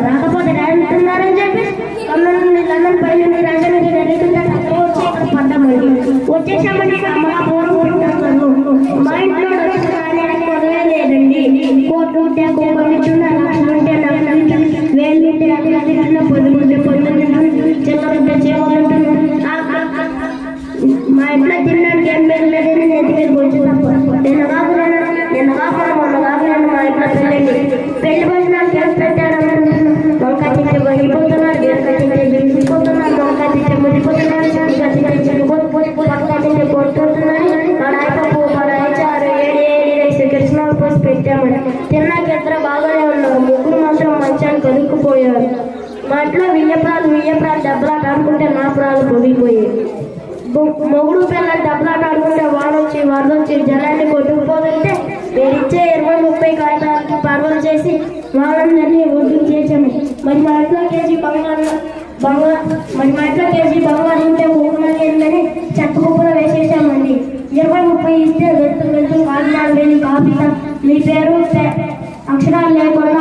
రాకపోతే రాస్తున్నారని చెప్పి కర్నూలు నుండి లండన్ పై నుండి రాజధాని జరుగుతుంటే వచ్చి ఇక్కడ పడ్డామండి. వచ్చేసామండి మా ఇంట్లో మొదలే లేదండి. కోట్లు ఉంటే కోపడుతున్నా, లక్షలు ఉంటే లక్షలు, వేలు ఉంటే అది అది పొద్దుంటే చెత్తలుంటే చేపలుంటున్నా. మా ఇంట్లో తినడానికి ఏం లేదని నెత్తి మీద వచ్చి తప్ప నిన్న కాకుండా మొన్న కాకుండా మా ఇంట్లో పెళ్లి భోజనాలు చేసి పెట్టారనుకుంటున్నాను. వంకాయ తింటే వడిపోతున్నారు, బీరకాయ తింటే బిగిసిపోతున్నారు, వంకాయ తింటే ముడిపోతున్నారు, చిక్కుగా తింటే చిక్కుపోయి పక్కన తింటే కొట్టుకుంటున్నారు. పడాయిపప్పు పడాయి చారు ఏడి రైస్ కిరసనాలు పోసి పెట్టామని తిన్నాక ఇద్దరు బాగానే ఉన్నారు. ముగ్గురు మాత్రం మంచాన్ని కదుక్కుపోయారు. మా ఇంట్లో వియ్యప్రాలు దెబ్బలాట ఆడుకుంటే నా ప్రాలు పొడిగిపోయాయి. మొగుడు పిల్లలు దెబ్బలాట ఆడుకుంటే వాడొచ్చి వరదొచ్చి జనాన్ని కొట్టుకుపోతుంటే మీరిచ్చే 20-30 కాగితాలకి పర్వలు చేసి వాళ్ళందరినీ ఒడ్డు చేసాము. మరి మా ఇంట్లో కేజీ బంగారం ఉంటే ఊపిరి ఏంటని చెత్త కుప్పలో వేసేసామండి. 20-30 ఇస్తే వెళ్తూ కాకినాడ వెళ్ళి కాపీ మీ పేరు అక్షరాలు లేకుండా